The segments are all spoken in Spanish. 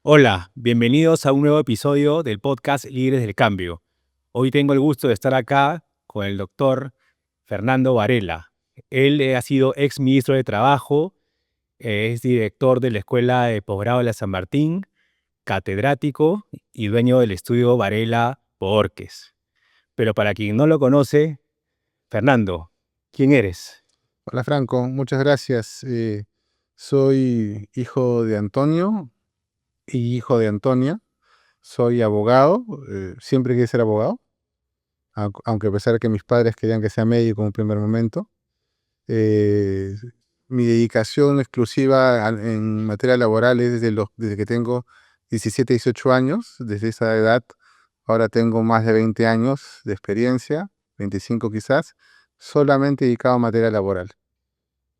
Hola, bienvenidos a un nuevo episodio del podcast Líderes del Cambio. Hoy tengo el gusto de estar acá con el doctor Fernando Varela. Él ha sido ex ministro de Trabajo, es director de la Escuela de Posgrado de la San Martín, catedrático y dueño del estudio Varela Borges. Pero para quien no lo conoce, Fernando, ¿quién eres? Hola Franco, muchas gracias. Soy hijo de Antonio y hijo de Antonia. Soy abogado, siempre quise ser abogado, aunque a pesar de que mis padres querían que sea médico en un primer momento. Eh, Mi dedicación exclusiva en materia laboral es desde que tengo 17, 18 años. Desde esa edad, ahora tengo más de 20 años de experiencia, 25 quizás, solamente dedicado a materia laboral.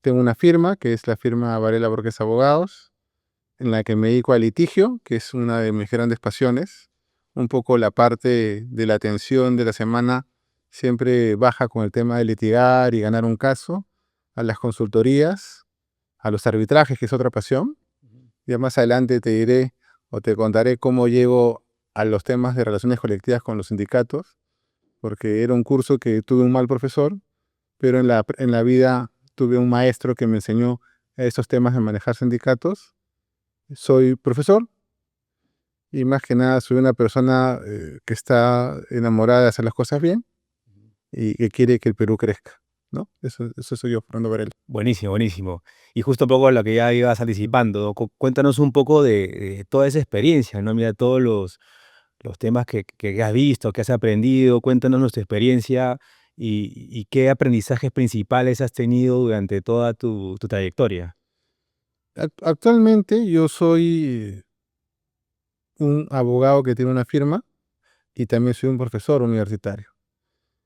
Tengo una firma, que es la firma Varela Borges Abogados, en la que me dedico al litigio, que es una de mis grandes pasiones. Un poco la parte de la atención de la semana siempre baja con el tema de litigar y ganar un caso, a las consultorías, a los arbitrajes, que es otra pasión. Ya más adelante te diré o te contaré cómo llego a los temas de relaciones colectivas con los sindicatos, porque era un curso que tuve un mal profesor, pero en la vida tuve un maestro que me enseñó esos temas de manejar sindicatos. Soy profesor y más que nada soy una persona que está enamorada de hacer las cosas bien y que quiere que el Perú crezca, ¿no? Eso soy yo, Fernando Varela. Buenísimo, buenísimo. Y justo un poco lo que ya ibas anticipando, ¿no? Cuéntanos un poco de toda esa experiencia, ¿no? Mira, todos los temas que has visto, que has aprendido, cuéntanos nuestra experiencia y qué aprendizajes principales has tenido durante toda tu trayectoria. Actualmente yo soy un abogado que tiene una firma y también soy un profesor universitario.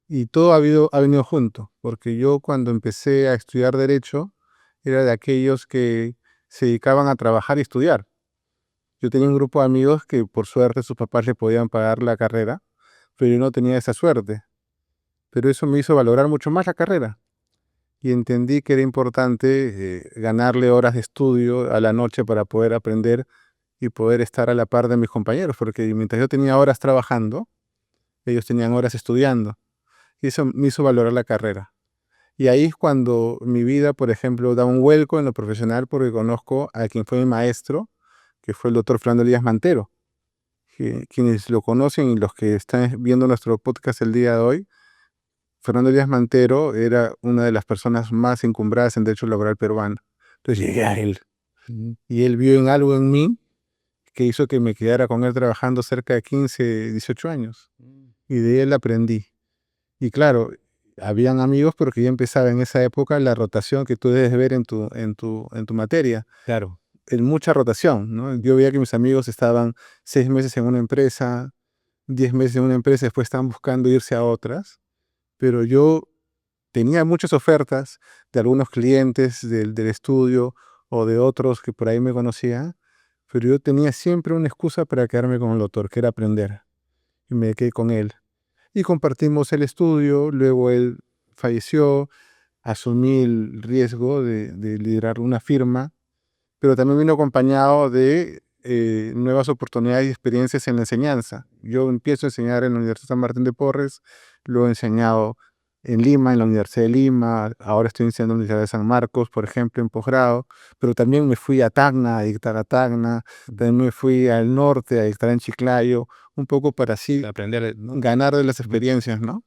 Y todo ha venido junto, porque yo cuando empecé a estudiar derecho era de aquellos que se dedicaban a trabajar y estudiar. Yo tenía un grupo de amigos que por suerte sus papás le podían pagar la carrera, pero yo no tenía esa suerte. Pero eso me hizo valorar mucho más la carrera y entendí que era importante ganarle horas de estudio a la noche para poder aprender y poder estar a la par de mis compañeros, porque mientras yo tenía horas trabajando, ellos tenían horas estudiando y eso me hizo valorar la carrera. Y ahí es cuando mi vida, por ejemplo, da un vuelco en lo profesional porque conozco a quien fue mi maestro, que fue el doctor Fernando Elías Mantero. Quienes lo conocen y los que están viendo nuestro podcast el día de hoy, Fernando Elías Mantero era una de las personas más encumbradas en derecho laboral peruano. Entonces llegué a él y él vio en algo en mí que hizo que me quedara con él trabajando cerca de 15, 18 años. Y de él aprendí. Y claro, habían amigos, pero que ya empezaba en esa época la rotación que tú debes ver en tu materia. Claro. En mucha rotación, ¿no? Yo veía que mis amigos estaban 6 meses en una empresa, 10 meses en una empresa, después estaban buscando irse a otras, pero yo tenía muchas ofertas de algunos clientes del estudio o de otros que por ahí me conocían, pero yo tenía siempre una excusa para quedarme con el doctor, que era aprender, y me quedé con él. Y compartimos el estudio, luego él falleció, asumí el riesgo de liderar una firma, pero también vino acompañado de nuevas oportunidades y experiencias en la enseñanza. Yo empiezo a enseñar en la Universidad San Martín de Porres, lo he enseñado en Lima, en la Universidad de Lima, ahora estoy enseñando en la Universidad de San Marcos, por ejemplo, en posgrado, pero también me fui a Tacna a dictar a Tacna, también me fui al norte a dictar en Chiclayo, un poco para así Aprender, ¿no? ganar de las Ujú. experiencias, ¿no?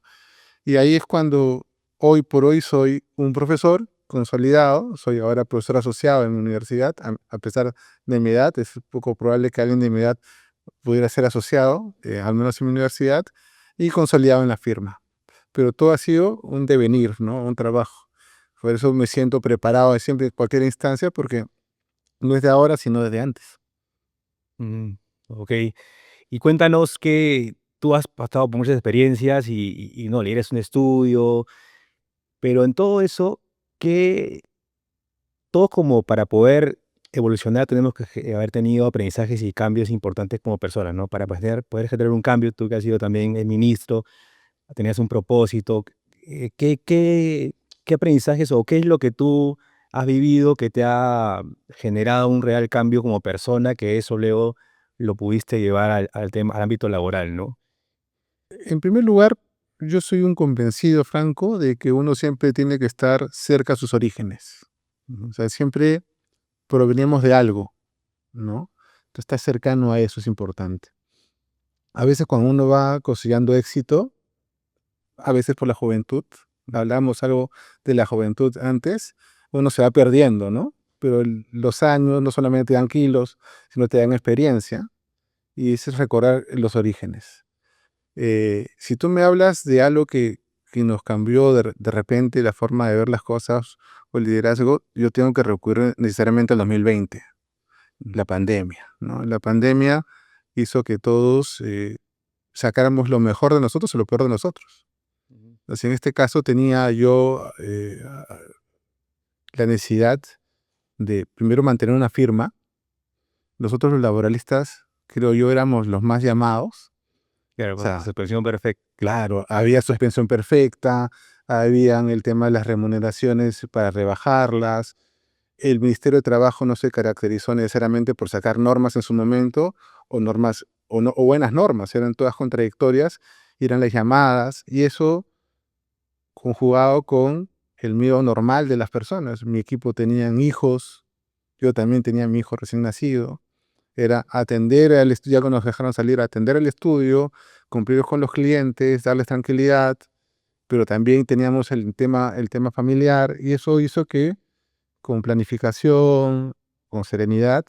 Y ahí es cuando hoy por hoy soy un profesor consolidado, soy ahora profesor asociado en mi universidad, a pesar de mi edad, es poco probable que alguien de mi edad pudiera ser asociado, al menos en mi universidad, y consolidado en la firma. Pero todo ha sido un devenir, ¿no? Un trabajo. Por eso me siento preparado siempre en cualquier instancia, porque no es de ahora, sino desde antes. Mm, ok. Y cuéntanos que tú has pasado por muchas experiencias y no, eres un estudio, pero en todo eso, ¿qué todos como para poder evolucionar tenemos que haber tenido aprendizajes y cambios importantes como personas, ¿no? Para poder generar un cambio, tú que has sido también el ministro, tenías un propósito. ¿Qué aprendizajes o qué es lo que tú has vivido que te ha generado un real cambio como persona, que eso luego lo pudiste llevar al ámbito laboral, ¿no? En primer lugar, yo soy un convencido, Franco, de que uno siempre tiene que estar cerca a sus orígenes. O sea, siempre provenimos de algo, ¿no? Entonces, estar cercano a eso es importante. A veces cuando uno va cosechando éxito, a veces por la juventud, hablamos algo de la juventud antes, uno se va perdiendo, ¿no? Pero los años no solamente te dan kilos, sino te dan experiencia y ese es recordar los orígenes. Si tú me hablas de algo que nos cambió de repente la forma de ver las cosas o el liderazgo, yo tengo que recurrir necesariamente al 2020, la pandemia, ¿no? La pandemia hizo que todos sacáramos lo mejor de nosotros o lo peor de nosotros. Ujú. Así en este caso tenía yo la necesidad de primero mantener una firma. Nosotros los laboralistas, creo yo, éramos los más llamados. Claro, O con sea, suspensión perfecta. claro, había suspensión perfecta, habían el tema de las remuneraciones para rebajarlas. El Ministerio de Trabajo no se caracterizó necesariamente por sacar normas en su momento, o normas, o, no, o buenas normas, eran todas contradictorias, y eran las llamadas, y eso conjugado con el miedo normal de las personas. Mi equipo tenían hijos, yo también tenía mi hijo recién nacido. Era atender al estudio, ya cuando nos dejaron salir, atender al estudio, cumplir con los clientes, darles tranquilidad, pero también teníamos el tema familiar y eso hizo que con planificación, con serenidad,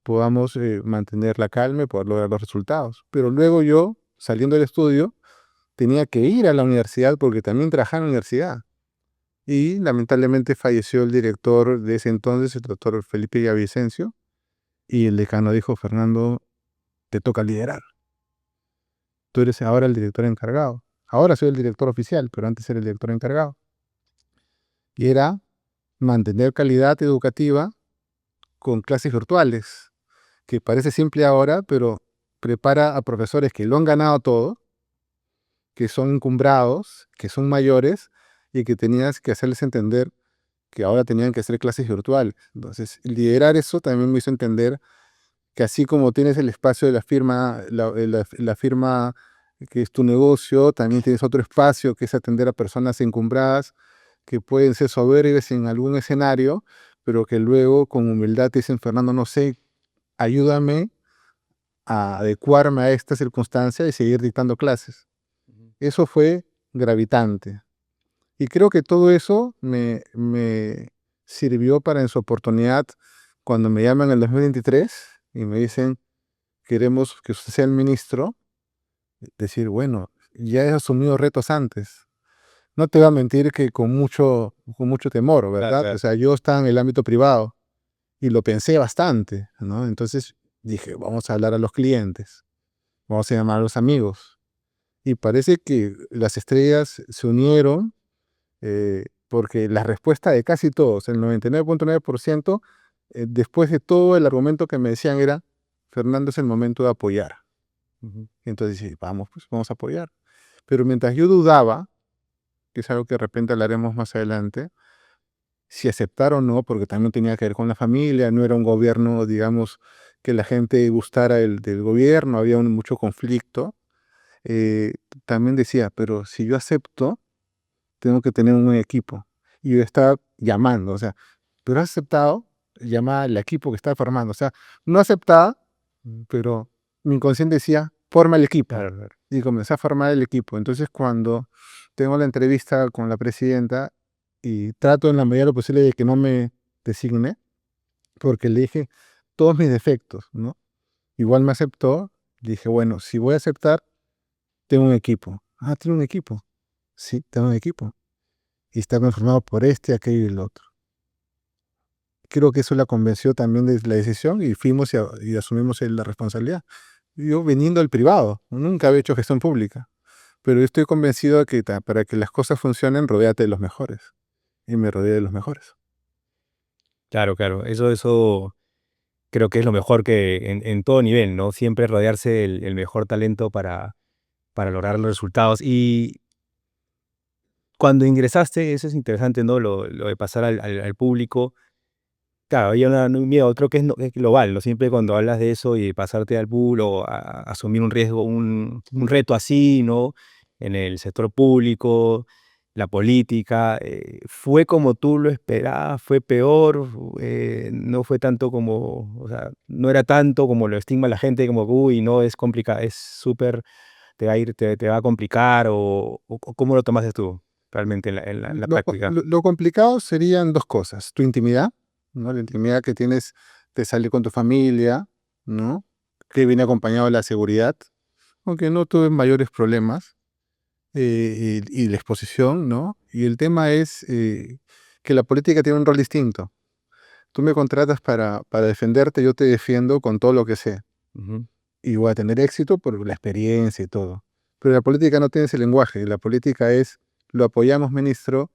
podamos mantener la calma y poder lograr los resultados. Pero luego yo, saliendo del estudio, tenía que ir a la universidad porque también trabajaba en la universidad. Y lamentablemente falleció el director de ese entonces, el doctor Felipe Villavicencio, y el decano dijo, Fernando, te toca liderar. Tú eres ahora el director encargado. Ahora soy el director oficial, pero antes era el director encargado. Y era mantener calidad educativa con clases virtuales, que parece simple ahora, pero prepara a profesores que lo han ganado todo, que son encumbrados, que son mayores y que tenías que hacerles entender que ahora tenían que hacer clases virtuales. Entonces, liderar eso también me hizo entender que así como tienes el espacio de la firma, la firma que es tu negocio, también tienes otro espacio que es atender a personas encumbradas que pueden ser soberbias en algún escenario, pero que luego con humildad te dicen, Fernando, no sé, ayúdame a adecuarme a esta circunstancia y seguir dictando clases. Ujú. Eso fue gravitante. Y creo que todo eso me sirvió para en su oportunidad, cuando me llaman en el 2023 y me dicen, queremos que usted sea el ministro, decir, bueno, ya he asumido retos antes. No te voy a mentir que con mucho temor, Claro, ¿verdad? O claro. sea, yo estaba en el ámbito privado y lo pensé bastante, ¿no? Entonces dije, vamos a hablar a los clientes, vamos a llamar a los amigos. Y parece que las estrellas se unieron porque la respuesta de casi todos, el 99.9%, después de todo el argumento que me decían era, Fernando, es el momento de apoyar. Ujú. Y entonces dije, vamos, pues vamos a apoyar. Pero mientras yo dudaba, que es algo que de repente hablaremos más adelante, si aceptar o no, porque también tenía que ver con la familia, no era un gobierno, digamos, que la gente gustara del gobierno, había mucho conflicto, eh, también decía, pero si yo acepto, tengo que tener un buen equipo. Y yo estaba llamando, o sea, pero has aceptado, llama al equipo que estaba formando, o sea, no aceptaba, pero mi inconsciente decía, forma el equipo. Claro, claro. Y comencé a formar el equipo. Entonces, cuando tengo la entrevista con la presidenta y trato en la medida de lo posible de que no me designe, porque le dije todos mis defectos, ¿no? Igual me aceptó, dije, bueno, si voy a aceptar, tengo un equipo. Ah, ¿tiene un equipo? Sí, tengo un equipo. Y está conformado por este, aquello y el otro. Creo que eso la convenció también de la decisión y fuimos y asumimos la responsabilidad. Yo viniendo del privado, nunca había hecho gestión pública, pero yo estoy convencido de que para que las cosas funcionen, rodéate de los mejores. Y me rodeé de los mejores. Claro, claro. Eso creo que es lo mejor que en todo nivel, ¿no? Siempre rodearse del mejor talento para lograr los resultados. Y cuando ingresaste, eso es interesante, ¿no? Lo de pasar al público. Claro, hay un miedo, creo que es global, ¿no? Siempre cuando hablas de eso y pasarte al pool o asumir un riesgo, un reto así, ¿no? En el sector público, la política, ¿fue como tú lo esperabas? ¿Fue peor? ¿No fue tanto como, o sea, no era tanto como lo estigma la gente, como, uy, no, es complicado, es súper, te va a complicar, o cómo lo tomaste tú realmente en la práctica? Lo complicado serían dos cosas, tu intimidad, ¿no? La intimidad que tienes de salir con tu familia, ¿no? Que viene acompañado de la seguridad, aunque no tuve mayores problemas, y la exposición, ¿no? Y el tema es que la política tiene un rol distinto. Tú me contratas para defenderte, yo te defiendo con todo lo que sé. Ujú, Y voy a tener éxito por la experiencia y todo. Pero la política no tiene ese lenguaje. La política es, lo apoyamos, ministro,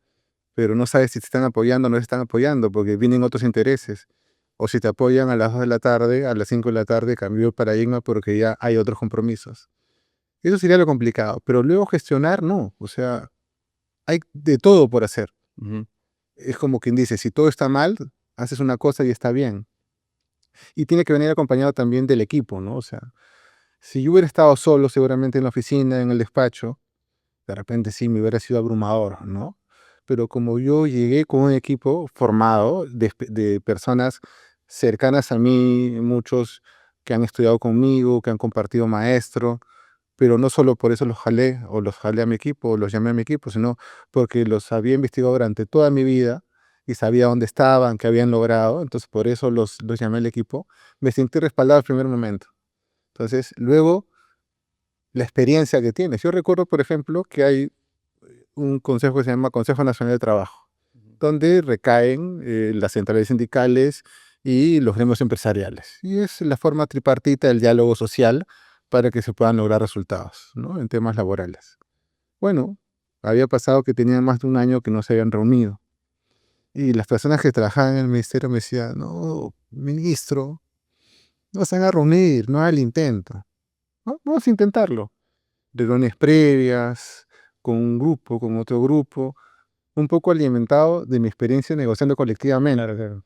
pero no sabes si te están apoyando o no te están apoyando, porque vienen otros intereses. O si te apoyan a las 2 de la tarde, a las 5 de la tarde, cambió el paradigma porque ya hay otros compromisos. Eso sería lo complicado. Pero luego gestionar, no. O sea, hay de todo por hacer. ujú. Es como quien dice, si todo está mal, haces una cosa y está bien. Y tiene que venir acompañado también del equipo, ¿no? O sea, si yo hubiera estado solo seguramente en la oficina, en el despacho, de repente sí me hubiera sido abrumador, ¿no? Pero como yo llegué con un equipo formado de personas cercanas a mí, muchos que han estudiado conmigo, que han compartido maestro, pero no solo por eso los jalé o los jalé a mi equipo o los llamé a mi equipo, sino porque los había investigado durante toda mi vida y sabía dónde estaban, qué habían logrado, entonces por eso los llamé al equipo. Me sentí respaldado al primer momento. Entonces, luego, la experiencia que tienes. Yo recuerdo, por ejemplo, que hay un consejo que se llama Consejo Nacional de Trabajo, Ujú. donde recaen las centrales sindicales y los gremios empresariales. Y es la forma tripartita del diálogo social para que se puedan lograr resultados, ¿no? En temas laborales. Bueno, había pasado que tenían más de un año que no se habían reunido. Y las personas que trabajaban en el ministerio me decían, no, ministro, no se van a reunir, no haga el intento. "No, vamos a intentarlo. Reuniones previas, con un grupo, con otro grupo, un poco alimentado de mi experiencia negociando colectivamente. Claro, claro.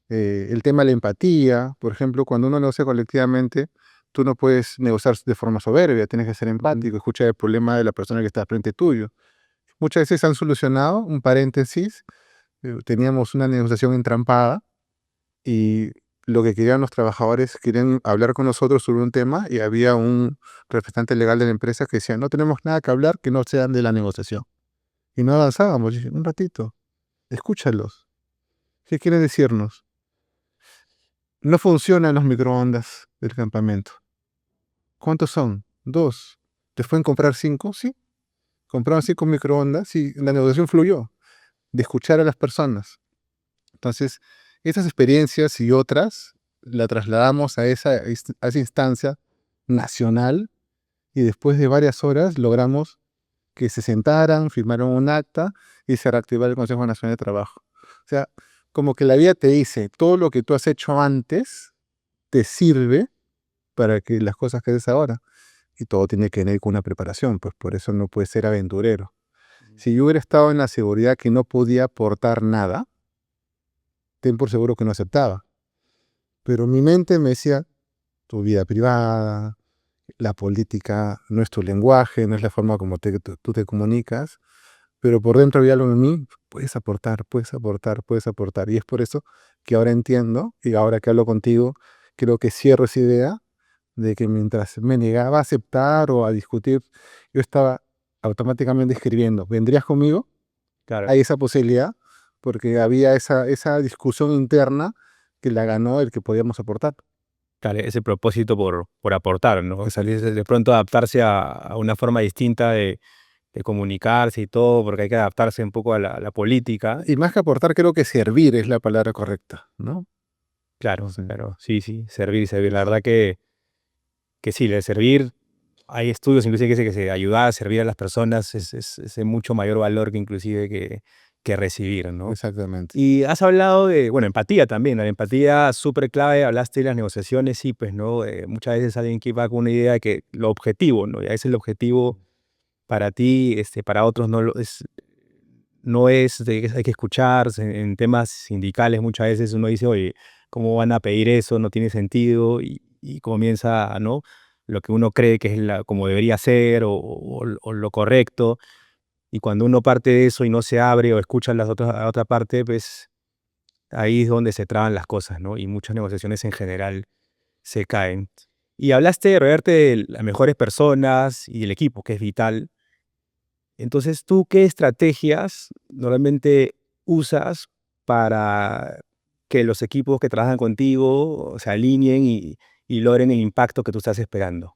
El tema de la empatía, por ejemplo, cuando uno negocia colectivamente, tú no puedes negociar de forma soberbia, tienes que ser Ujú. empático, escuchar el problema de la persona que está frente tuyo. Muchas veces han solucionado, un paréntesis, teníamos una negociación entrampada y lo que querían los trabajadores, querían hablar con nosotros sobre un tema y había un representante legal de la empresa que decía, no tenemos nada que hablar que no sean de la negociación. Y no avanzábamos. Y dije, un ratito, escúchalos. ¿Qué quieren decirnos? No funcionan los microondas del campamento. ¿Cuántos son? Dos. ¿Te pueden comprar cinco? Sí. Compraron cinco microondas y la negociación fluyó, de escuchar a las personas. Entonces, esas experiencias y otras la trasladamos a a esa instancia nacional y después de varias horas logramos que se sentaran, firmaron un acta y se reactivara el Consejo Nacional de Trabajo. O sea, como que la vida te dice, todo lo que tú has hecho antes te sirve para que las cosas que haces ahora. Y todo tiene que venir con una preparación, pues por eso no puedes ser aventurero. Ujú. Si yo hubiera estado en la seguridad que no podía aportar nada, ten por seguro que no aceptaba. Pero mi mente me decía, tu vida privada, la política no es tu lenguaje, no es la forma como tú te comunicas, pero por dentro había algo en mí, puedes aportar, puedes aportar, puedes aportar. Y es por eso que ahora entiendo, y ahora que hablo contigo, creo que cierro esa idea de que mientras me negaba a aceptar o a discutir, yo estaba automáticamente escribiendo, ¿vendrías conmigo? Claro, Hay esa posibilidad, porque había esa discusión interna que la ganó el que podíamos aportar. claro, ese propósito por aportar, ¿no? Salir Exacto. de pronto adaptarse a una forma distinta de comunicarse y todo, porque hay que adaptarse un poco a la política. Y más que aportar, creo que servir es la palabra correcta, ¿no? Claro, Sí. claro, sí, sí, servir, servir. La verdad que sí, de servir, hay estudios inclusive que dicen que se ayudar a servir a las personas es de mucho mayor valor que inclusive que recibir, ¿no? Exactamente. Y has hablado de, bueno, empatía también, la empatía súper clave, hablaste de las negociaciones, sí, pues, ¿no? Muchas veces alguien que va con una idea de que lo objetivo, ¿no? Y a veces el objetivo para ti, para otros no lo es, no es de que hay que escuchar en temas sindicales. Muchas veces uno dice, oye, ¿cómo van a pedir eso? No tiene sentido y comienza, ¿no? Lo que uno cree que es como debería ser o lo correcto. Y cuando uno parte de eso y no se abre o escucha a otra parte, pues ahí es donde se traban las cosas, ¿no? Y muchas negociaciones en general se caen. Y hablaste de rodearte de las mejores personas y el equipo, que es vital. Entonces, ¿tú qué estrategias normalmente usas para que los equipos que trabajan contigo se alineen y logren el impacto que tú estás esperando?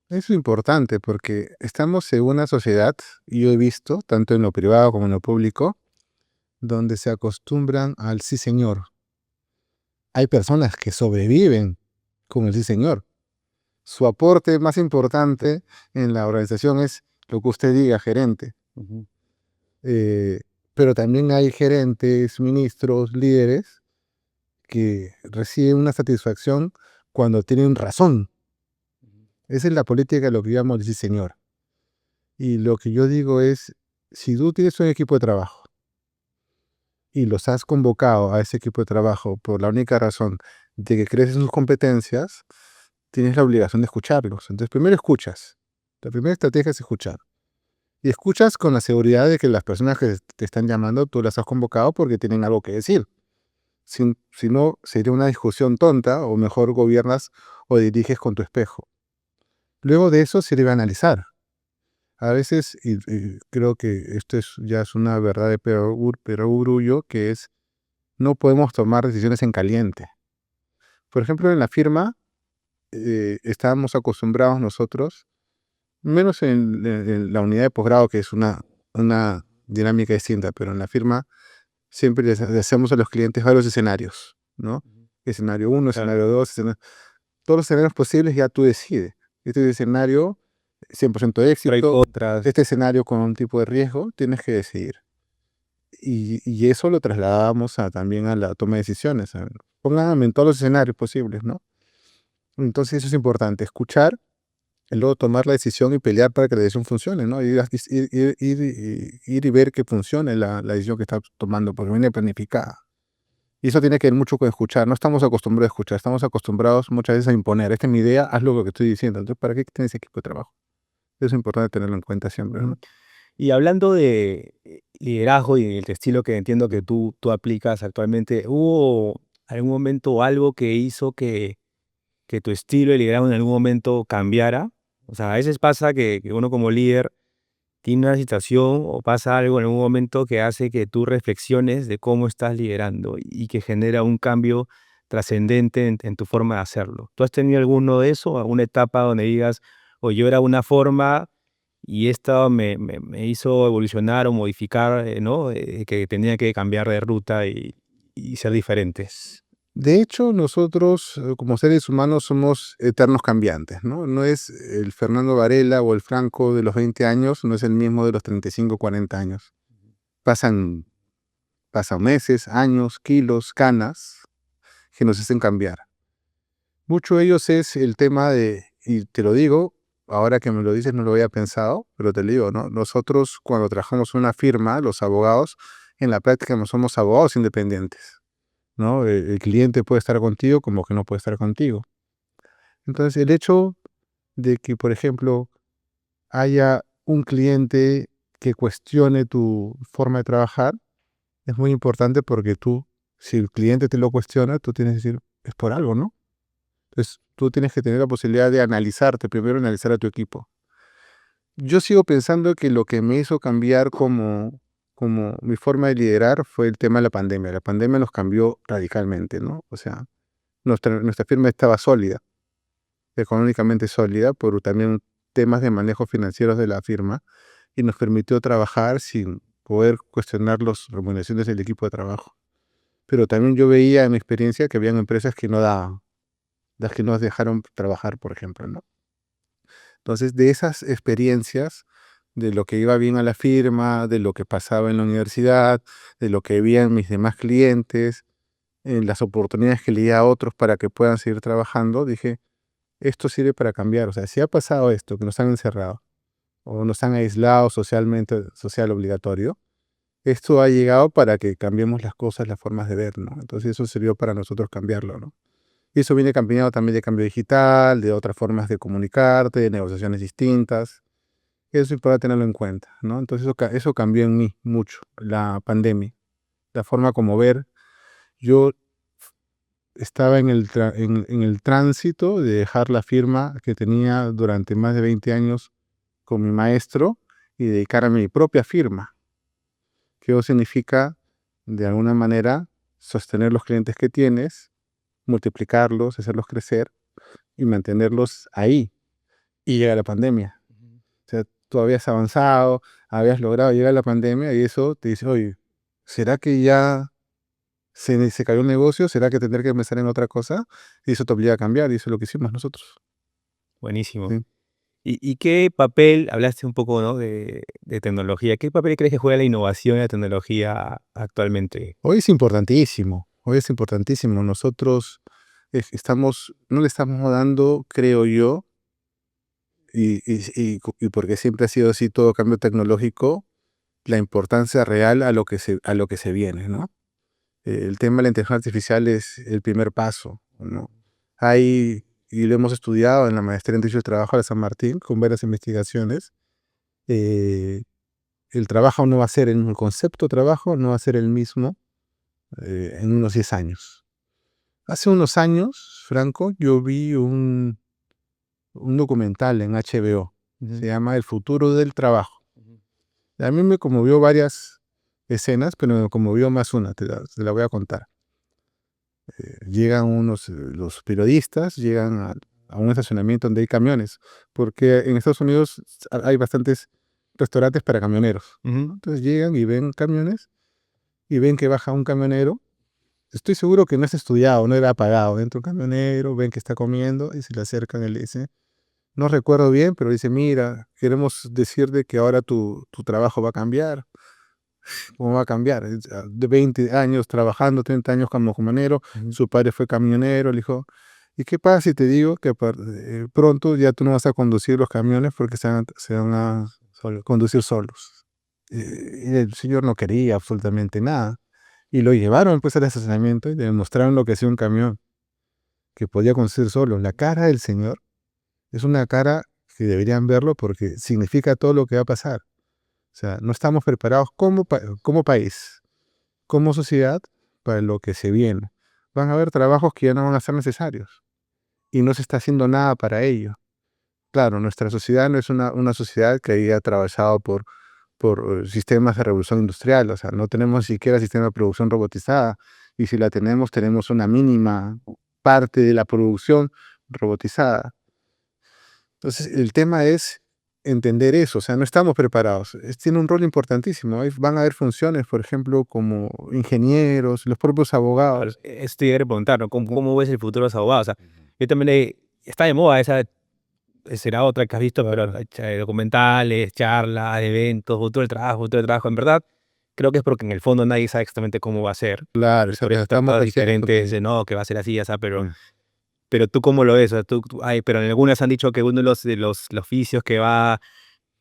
Eso es importante porque estamos en una sociedad, y yo he visto, tanto en lo privado como en lo público, donde se acostumbran al sí señor. Hay personas que sobreviven con el sí señor. Su aporte más importante en la organización es lo que usted diga, gerente. Ujú. Eh, pero también hay gerentes, ministros, líderes que reciben una satisfacción cuando tienen razón. Esa es la política de lo que llamamos el sí señor. Y lo que yo digo es, si tú tienes un equipo de trabajo y los has convocado a ese equipo de trabajo por la única razón de que crees en sus competencias, tienes la obligación de escucharlos. Entonces, primero escuchas. La primera estrategia es escuchar. Y escuchas con la seguridad de que las personas que te están llamando, tú las has convocado porque tienen algo que decir. Si no, sería una discusión tonta, o mejor gobiernas o diriges con tu espejo. Luego de eso se debe analizar. A veces, y creo que esto ya es una verdad de perogrullo, que es, no podemos tomar decisiones en caliente. Por ejemplo, en la firma, estábamos acostumbrados nosotros, menos en la unidad de posgrado, que es una dinámica distinta, pero en la firma siempre le hacemos a los clientes varios escenarios, ¿no? Ujú. Escenario uno, Claro. escenario 2, todos los escenarios posibles ya tú decides. Este escenario, 100% de Pero hay éxito, contras. este escenario con un tipo de riesgo, tienes que decidir. Y eso lo trasladamos también a la toma de decisiones. Pónganme en todos los escenarios posibles, ¿no? Entonces eso es importante, escuchar, y luego tomar la decisión y pelear para que la decisión funcione, ¿no? Ir y ver que funcione la decisión que estás tomando, porque viene planificada. Y eso tiene que ver mucho con escuchar. No estamos acostumbrados a escuchar, estamos acostumbrados muchas veces a imponer. Esta es mi idea, haz lo que estoy diciendo. Entonces, ¿para qué tienes equipo de trabajo? Eso es importante tenerlo en cuenta siempre, Ujú. ¿no? Y hablando de liderazgo y el estilo que entiendo que tú aplicas actualmente, ¿hubo algún momento o algo que hizo que tu estilo de liderazgo en algún momento cambiara? O sea, a veces pasa que uno como líder tiene una situación o pasa algo en algún momento que hace que tú reflexiones de cómo estás liderando y que genera un cambio trascendente en tu forma de hacerlo. ¿Tú has tenido alguno de eso, alguna etapa donde digas, o yo era una forma y esto me hizo evolucionar o modificar, ¿no? Que tenía que cambiar de ruta y ser diferentes? De hecho, nosotros como seres humanos somos eternos cambiantes, ¿no? No es el Fernando Varela o el Franco de los 20 años, no es el mismo de los 35, 40 años. Pasan, pasan meses, años, kilos, canas que nos hacen cambiar. Mucho de ellos es el tema de, y te lo digo, ahora que me lo dices no lo había pensado, pero te lo digo, ¿no? Nosotros cuando trabajamos en una firma, los abogados, en la práctica no somos abogados independientes, ¿no? El cliente puede estar contigo como que no puede estar contigo. Entonces, el hecho de que, por ejemplo, haya un cliente que cuestione tu forma de trabajar es muy importante porque tú, si el cliente te lo cuestiona, tú tienes que decir, es por algo, ¿no? Entonces, tú tienes que tener la posibilidad de analizarte, primero analizar a tu equipo. Yo sigo pensando que lo que me hizo cambiar como mi forma de liderar fue el tema de la pandemia. La pandemia nos cambió radicalmente, ¿no? O sea, nuestra firma estaba sólida, económicamente sólida, por también temas de manejo financieros de la firma, y nos permitió trabajar sin poder cuestionar las remuneraciones del equipo de trabajo. Pero también yo veía en mi experiencia que habían empresas que no daban, las que nos dejaron trabajar, por ejemplo, ¿no? Entonces, de esas experiencias, de lo que iba bien a la firma, de lo que pasaba en la universidad, de lo que veían mis demás clientes, en las oportunidades que le di a otros para que puedan seguir trabajando, dije, esto sirve para cambiar. O sea, si ha pasado esto, que nos han encerrado o nos han aislado socialmente, social obligatorio, esto ha llegado para que cambiemos las cosas, las formas de ver, ¿no? Entonces eso sirvió para nosotros cambiarlo, ¿no? Y eso viene acompañado también de cambio digital, de otras formas de comunicarte, de negociaciones distintas. Eso es para tenerlo en cuenta, ¿no? Entonces eso cambió en mí mucho, la pandemia, la forma como ver. Yo estaba en el tránsito de dejar la firma que tenía durante más de 20 años con mi maestro y dedicar a mi propia firma, que eso significa, de alguna manera, sostener los clientes que tienes, multiplicarlos, hacerlos crecer y mantenerlos ahí. Y llega la pandemia. O sea, tú habías avanzado, habías logrado llegar a la pandemia y eso te dice, oye, ¿será que ya se cayó el negocio? ¿Será que tendré que empezar en otra cosa? Y eso te obliga a cambiar y eso es lo que hicimos nosotros. Buenísimo. ¿Sí? ¿Y qué papel, hablaste un poco, ¿no? de tecnología, qué papel crees que juega la innovación y la tecnología actualmente? Hoy es importantísimo, hoy es importantísimo. Nosotros no le estamos dando, creo yo, y porque siempre ha sido así todo cambio tecnológico, la importancia real a lo que se viene, ¿no? El tema de la inteligencia artificial es el primer paso, ¿no? Y lo hemos estudiado en la maestría en Derecho del Trabajo de San Martín, con varias investigaciones. eh, el trabajo no va a ser, el concepto de trabajo no va a ser el mismo en unos 10 años. Hace unos años, Franco, yo vi un documental en HBO, se Ujú, llama El futuro del trabajo. ujú, A mí me conmovió varias escenas, pero me conmovió más una, te la voy a contar. Llegan los periodistas, llegan a un estacionamiento donde hay camiones, porque en Estados Unidos hay bastantes restaurantes para camioneros, ujú, ¿no? Entonces llegan y ven camiones y ven que baja un camionero. Estoy seguro que no es estudiado, no era apagado. Entra un camionero, ven que está comiendo y se le acercan y le dice, no recuerdo bien, pero dice, mira, queremos decirte que ahora tu trabajo va a cambiar. ¿Cómo va a cambiar? De 20 años trabajando, 30 años como camionero, ujú. su padre fue camionero, le dijo, ¿y qué pasa si te digo que pronto ya tú no vas a conducir los camiones porque se van a conducir solos? Y el señor no quería absolutamente nada. Y lo llevaron pues al estacionamiento y le mostraron lo que hacía un camión, que podía conducir solo. La cara del señor es una cara que deberían verlo porque significa todo lo que va a pasar. O sea, no estamos preparados como país, como sociedad, para lo que se viene. Van a haber trabajos que ya no van a ser necesarios y no se está haciendo nada para ello. Claro, nuestra sociedad no es una sociedad que haya atravesado por sistemas de revolución industrial, o sea, no tenemos ni siquiera sistema de producción robotizada, y si la tenemos, tenemos una mínima parte de la producción robotizada. Entonces, el tema es entender eso, o sea, no estamos preparados. Tiene un rol importantísimo. Van a haber funciones, por ejemplo, como ingenieros, los propios Claro, abogados. eso te iba a preguntar, ¿no? ¿Cómo ves el futuro de los abogados? O sea, yo también está de moda esa, será otra que has visto, pero documentales, charlas, eventos, futuro del trabajo. En verdad, creo que es porque en el fondo nadie sabe exactamente cómo va a ser. Claro, Y o sea, por eso estamos están recién. diferentes, no, que va a ser así, ya sea, Mm. pero tú cómo lo ves. O sea, ay, pero en algunas han dicho que uno de los oficios que va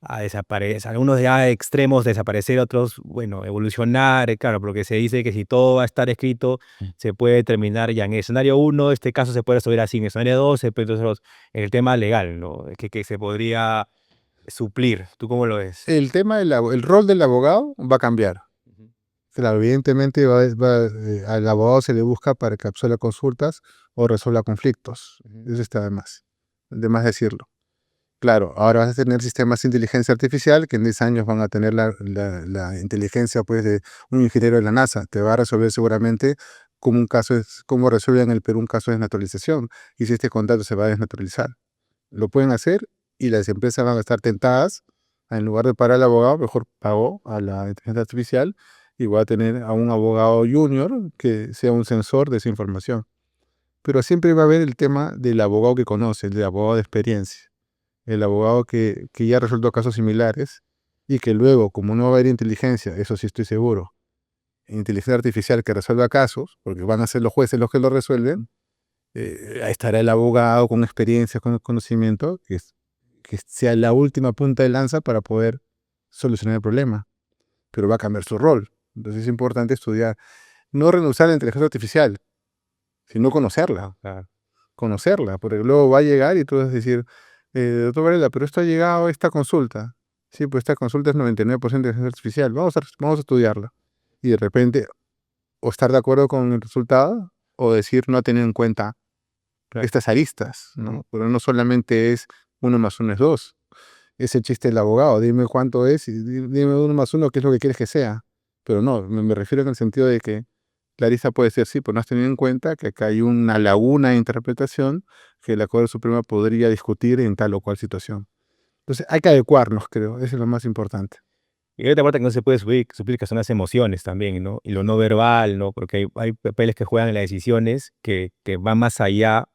a desaparecer, algunos ya extremos desaparecer, otros, bueno, evolucionar, claro, porque se dice que si todo va a estar escrito, se puede terminar ya en el escenario uno, este caso se puede resolver así, en el escenario 2, en el tema legal, ¿no? Que se podría suplir. ¿Tú cómo lo ves? El tema el rol del abogado va a cambiar. Ujú, Claro, evidentemente al abogado se le busca para que absuelva consultas o resuelva conflictos. ujú, Eso está de más decirlo. Claro, ahora vas a tener sistemas de inteligencia artificial que en 10 años van a tener la inteligencia pues, de un ingeniero de la NASA. Te va a resolver seguramente cómo resuelve en el Perú un caso de desnaturalización y si este contrato se va a desnaturalizar. Lo pueden hacer y las empresas van a estar tentadas, en lugar de pagar al abogado, mejor pagó a la inteligencia artificial y va a tener a un abogado junior que sea un sensor de esa información. Pero siempre va a haber el tema del abogado que conoce, el del abogado de experiencia, el abogado que ya ha resuelto casos similares y que luego, como no va a haber inteligencia, eso sí estoy seguro, inteligencia artificial que resuelva casos, porque van a ser los jueces los que lo resuelven, ahí estará el abogado con experiencia, con conocimiento, que sea la última punta de lanza para poder solucionar el problema. pero va a cambiar su rol. Entonces es importante estudiar, no renunciar a la inteligencia artificial, sino conocerla, Claro. conocerla, porque luego va a llegar y tú vas a decir, doctor Varela, pero esto ha llegado esta consulta. Sí, pues esta consulta es 99% de inteligencia artificial, vamos a estudiarla. Y de repente, o estar de acuerdo con el resultado, o decir no ha tenido en cuenta Claro. estas aristas, ¿no? Pero no solamente es 1 más 1 es 2. Es el chiste del abogado, dime cuánto es y dime 1 más 1, qué es lo que quieres que sea. Pero no, me refiero en el sentido de que la arista puede ser sí, pero no has tenido en cuenta que acá hay una laguna de interpretación que la Corte Suprema podría discutir en tal o cual situación. Entonces hay que adecuarnos, creo, eso es lo más importante. Y otra parte que no se puede suplir que son las emociones también, ¿no? Y lo no verbal, ¿no? Porque hay papeles que juegan en las decisiones que van más allá,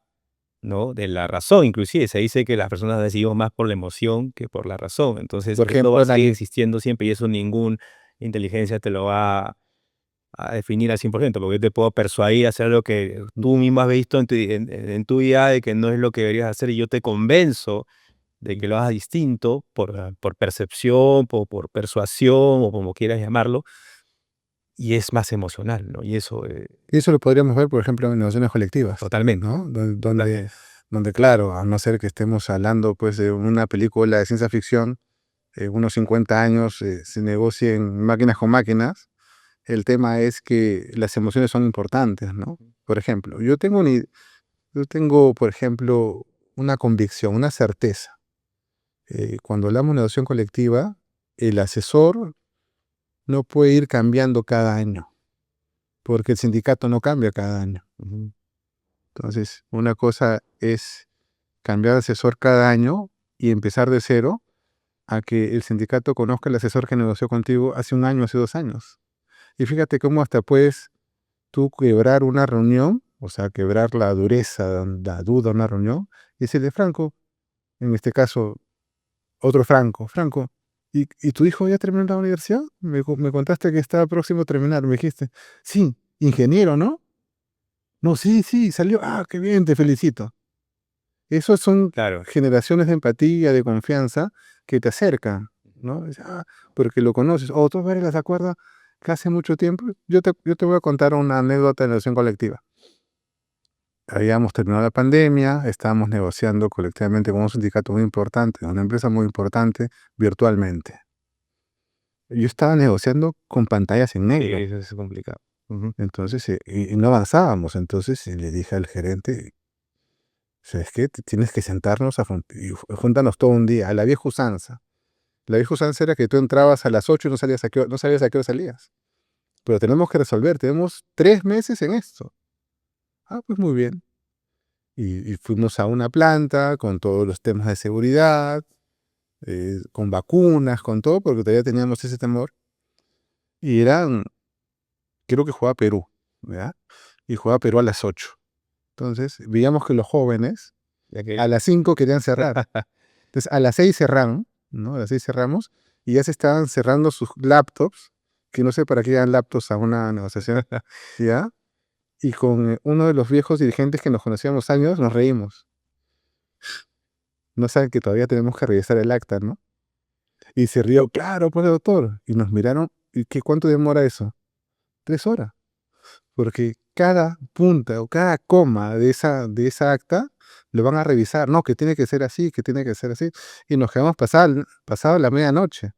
¿no? De la razón, inclusive. Se dice que las personas decidimos más por la emoción que por la razón. Entonces, Por esto va a ejemplo, seguir existiendo siempre y eso ningún inteligencia te lo va a definir al 100%, porque yo te puedo persuadir a hacer algo que tú mismo has visto en tu vida de que no es lo que deberías hacer y yo te convenzo de que lo hagas distinto por percepción, por persuasión o como quieras llamarlo, y es más emocional, ¿no? Y eso, eso lo podríamos ver, por ejemplo, en negociaciones colectivas, totalmente. ¿no? Donde, Totalmente. donde, claro, a no ser que estemos hablando pues, de una película de ciencia ficción, unos 50 años se negocien máquinas con máquinas, el tema es que las emociones son importantes, ¿no? Por ejemplo, yo tengo, por ejemplo, una convicción, una certeza. Cuando hablamos de negociación colectiva, el asesor no puede ir cambiando cada año, porque el sindicato no cambia cada año. Ujú. Entonces, una cosa es cambiar de asesor cada año y empezar de cero a que el sindicato conozca el asesor que negoció contigo hace un año, hace 2 años. Y fíjate cómo hasta puedes tú quebrar una reunión, o sea, quebrar la dureza, la duda de una reunión, y decirle, Franco, en este caso, otro Franco, ¿y tu hijo ya terminó la universidad? Me contaste que estaba próximo a terminar, me dijiste, sí, ingeniero, ¿no? No, sí, sí, salió, qué bien, te felicito. Esas son Claro, generaciones de empatía, de confianza, que te acercan, ¿no? Porque lo conoces. O tú, ¿las acuerdas que hace mucho tiempo? Yo te voy a contar una anécdota de negociación colectiva. Habíamos terminado la pandemia, estábamos negociando colectivamente con un sindicato muy importante, una empresa muy importante, virtualmente. Yo estaba negociando con pantallas en sí, negro, eso es complicado. Ujú. entonces, y no avanzábamos. Entonces le dije al gerente, ¿sabes qué? Tienes que sentarnos y juntarnos todo un día, a la vieja usanza. La vieja usanza era que tú entrabas a las 8 y no sabías a qué hora salías. Pero tenemos que resolver, tenemos 3 meses en esto. Pues muy bien. Y fuimos a una planta con todos los temas de seguridad, con vacunas, con todo, porque todavía teníamos ese temor. Y creo que jugaba Perú, ¿verdad? Y jugaba Perú a las 8. Entonces, veíamos que los jóvenes Ya que, a las 5 querían cerrar. Entonces, a las 6 cerraron, ¿no? A las 6 cerramos y ya se estaban cerrando sus laptops, que no sé para qué eran laptops a una negociación, ¿ya? Y con uno de los viejos dirigentes que nos conocíamos años, nos reímos. No saben que todavía tenemos que revisar el acta, ¿no? Y se rió, claro, pues doctor. Y nos miraron, ¿y cuánto demora eso? 3 horas. Porque cada punta o cada coma de esa acta lo van a revisar. No, que tiene que ser así, que tiene que ser así. Y nos quedamos pasado la medianoche.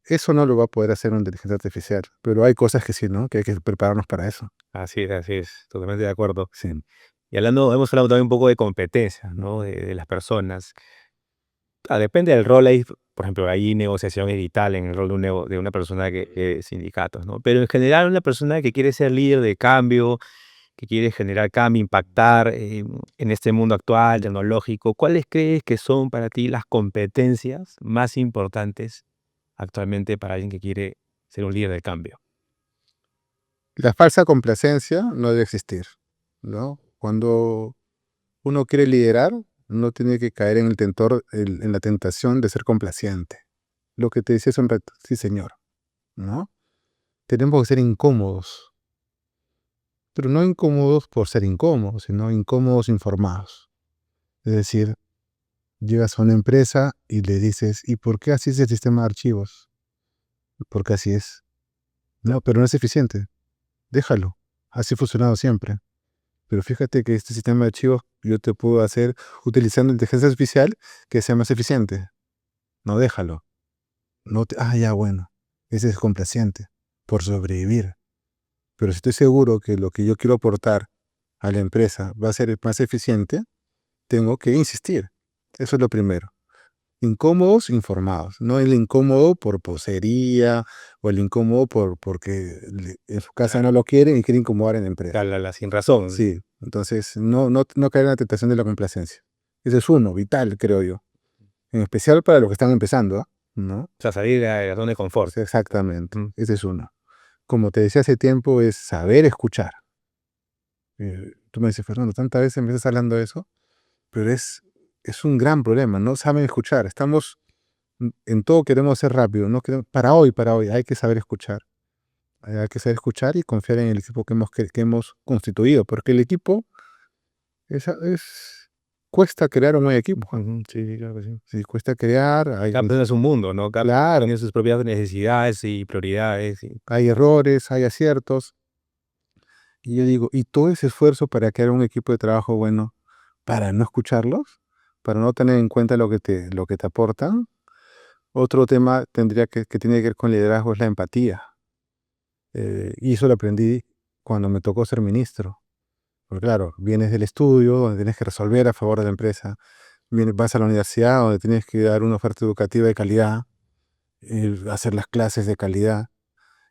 Eso no lo va a poder hacer una inteligencia artificial, pero hay cosas que sí, ¿no? Que hay que prepararnos para eso. así es, totalmente de acuerdo. Sí. Y hemos hablado también un poco de competencias, ¿no? De las personas. Depende del rol ahí, por ejemplo, hay negociación edital en el rol de una persona que sindicatos, ¿no? Pero en general una persona que quiere ser líder de cambio, que quiere generar cambio, impactar en este mundo actual, tecnológico, ¿cuáles crees que son para ti las competencias más importantes actualmente para alguien que quiere ser un líder de cambio? La falsa complacencia no debe existir, ¿no? Cuando uno quiere liderar, no tiene que caer en la tentación de ser complaciente. Lo que te decía hace un rato, sí señor, ¿no? Tenemos que ser incómodos, pero no incómodos por ser incómodos, sino incómodos informados. Es decir, llegas a una empresa y le dices, ¿y por qué así es el sistema de archivos? porque así es. No, pero no es eficiente. Déjalo. Así ha funcionado siempre. Pero fíjate que este sistema de archivos yo te puedo hacer utilizando inteligencia artificial que sea más eficiente. No, déjalo. No te, ya, bueno. Ese es complaciente por sobrevivir. Pero si estoy seguro que lo que yo quiero aportar a la empresa va a ser más eficiente, tengo que insistir. Eso es lo primero. Incómodos, informados. No el incómodo por posería o el incómodo porque en su casa no lo quieren y quieren incomodar en la empresa. Sin razón. Sí, entonces no caer en la tentación de la complacencia. Ese es uno, vital, creo yo. En especial para los que están empezando, ¿no? O sea, salir de la zona de confort. Sí, exactamente, ese es uno. Como te decía hace tiempo, es saber escuchar. Tú me dices, Fernando, tantas veces me estás hablando de eso, pero es un gran problema, no saben escuchar. Estamos en todo queremos ser rápido, no queremos, para hoy, hay que saber escuchar. Hay que saber escuchar y confiar en el equipo que hemos constituido, porque el equipo cuesta crear un nuevo equipo. Sí, claro que sí. Sí, cuesta crear, Cada persona es un mundo, ¿no? Cada persona claro, tiene sus propias necesidades y prioridades. hay errores, hay aciertos. Y yo digo, ¿y todo ese esfuerzo para crear un equipo de trabajo bueno, para no escucharlos? Para no tener en cuenta lo que te aportan. Otro tema que tiene que ver con liderazgo es la empatía. Y eso lo aprendí cuando me tocó ser ministro. Porque claro, vienes del estudio, donde tienes que resolver a favor de la empresa. Vas a la universidad, donde tienes que dar una oferta educativa de calidad, hacer las clases de calidad.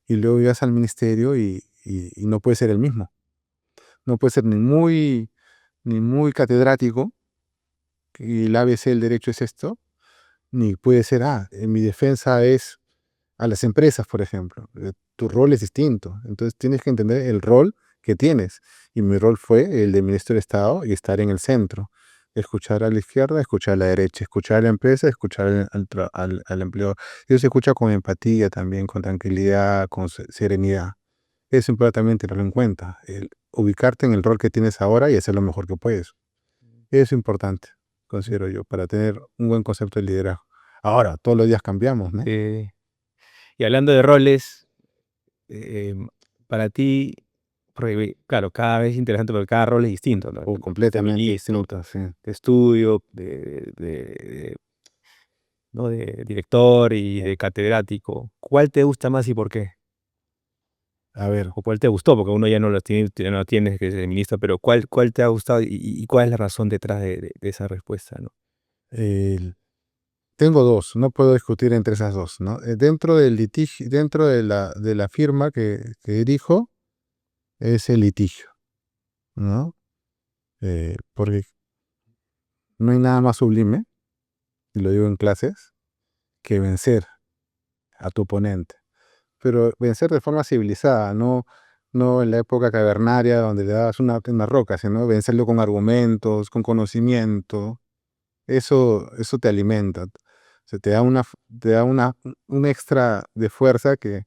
Y luego llegas al ministerio y no puede ser el mismo. No puede ser ni muy catedrático, y el ABC del derecho es esto, ni puede ser, en mi defensa es a las empresas, por ejemplo. Tu rol es distinto. Entonces tienes que entender el rol que tienes. Y mi rol fue el de ministro de Estado y estar en el centro. Escuchar a la izquierda, escuchar a la derecha, escuchar a la empresa, escuchar al empleador. Eso se escucha con empatía también, con tranquilidad, con serenidad. Es importante tenerlo en cuenta. Ubicarte en el rol que tienes ahora y hacer lo mejor que puedes. Es importante, considero yo, para tener un buen concepto de liderazgo. Ahora, todos los días cambiamos, ¿no? Sí. Y hablando de roles, para ti, porque claro, cada vez es interesante porque cada rol es distinto, ¿no? Completamente Ministro, distinto, sí. de estudio, ¿no? De director y de catedrático. ¿Cuál te gusta más y por qué? A ver, ¿O cuál te gustó? Porque uno ya no lo tiene, no tienes que ser ministro, pero ¿cuál te ha gustado y cuál es la razón detrás de esa respuesta, ¿no? el- tengo dos, no puedo discutir entre esas dos, ¿no? Dentro del litigio, dentro de la firma que dirijo, es el litigio, ¿no? Porque no hay nada más sublime, y lo digo en clases, que vencer a tu oponente. Pero vencer de forma civilizada, no en la época cavernaria donde le dabas una roca, sino vencerlo con argumentos, con conocimiento. Eso te alimenta. O sea, te da un extra de fuerza que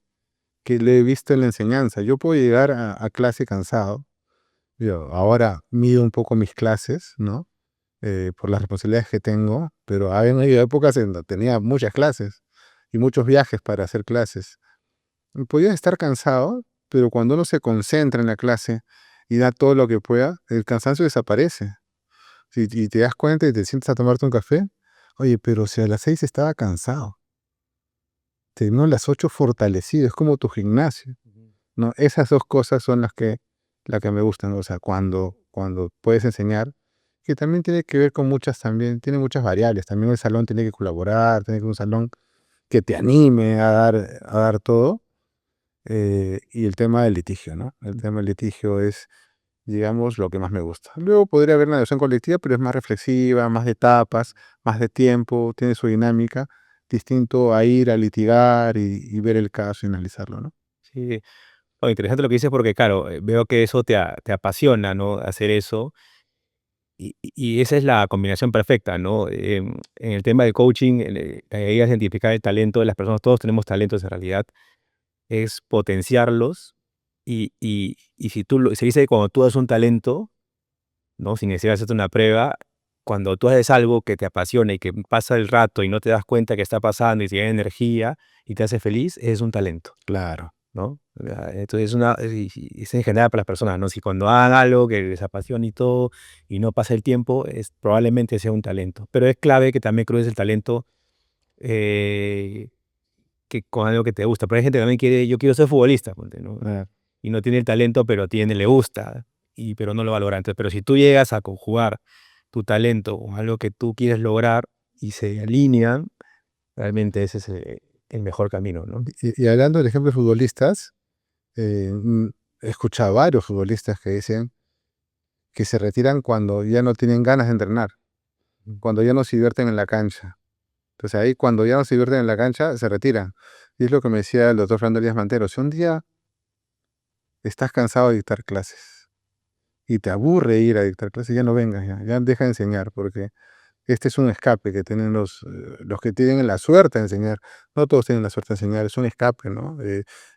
le he visto en la enseñanza. Yo puedo llegar a clase cansado. Yo ahora mido un poco mis clases, ¿no? Por las responsabilidades que tengo, pero ha habido épocas en donde tenía muchas clases y muchos viajes para hacer clases. Podía estar cansado, pero cuando uno se concentra en la clase y da todo lo que pueda, el cansancio desaparece. Y te das cuenta y te sientas a tomarte un café, oye, pero si a las 6 estaba cansado, terminó a las 8 fortalecido, es como tu gimnasio, ¿no? Esas dos cosas son las que me gustan, o sea, cuando puedes enseñar, que también tiene que ver con tiene muchas variables, también el salón tiene que colaborar, tiene que ser un salón que te anime a dar todo, y el tema del litigio, ¿no? El tema del litigio es, digamos, lo que más me gusta. Luego podría haber una negociación colectiva, pero es más reflexiva, más de etapas, más de tiempo, tiene su dinámica, distinto a ir a litigar y ver el caso y analizarlo, ¿no? Sí. Oh, interesante lo que dices porque, claro, veo que eso te apasiona, ¿no? Hacer eso. Y esa es la combinación perfecta, ¿no? En el tema del coaching, ahí a identificar el talento de las personas, todos tenemos talentos en realidad, es potenciarlos y si se dice que cuando tú das un talento, ¿no? Sin necesidad de hacerte una prueba, cuando tú haces algo que te apasiona y que pasa el rato y no te das cuenta que está pasando y te da energía y te hace feliz, es un talento, Claro. ¿no? Entonces es en general para las personas, ¿no? Si cuando hagan algo que les apasiona y todo y no pasa el tiempo, probablemente sea un talento. Pero es clave que también cruces el talento eh, que con algo que te gusta. Pero hay gente que también quiere, yo quiero ser futbolista, ponte, ¿no? Claro. Y no tiene el talento, pero le gusta, pero no lo valora. Entonces, pero si tú llegas a conjugar tu talento con algo que tú quieres lograr y se alinean, realmente ese es el mejor camino, ¿no? Y hablando del ejemplo de futbolistas, he escuchado a varios futbolistas que dicen que se retiran cuando ya no tienen ganas de entrenar, cuando ya no se divierten en la cancha. Entonces ahí cuando ya no se divierten en la cancha, se retiran. Y es lo que me decía el doctor Fernando Díaz Mantero. Si un día estás cansado de dictar clases y te aburre ir a dictar clases, ya no vengas, ya deja de enseñar, porque este es un escape que tienen los que tienen la suerte de enseñar. No todos tienen la suerte de enseñar, es un escape, ¿no?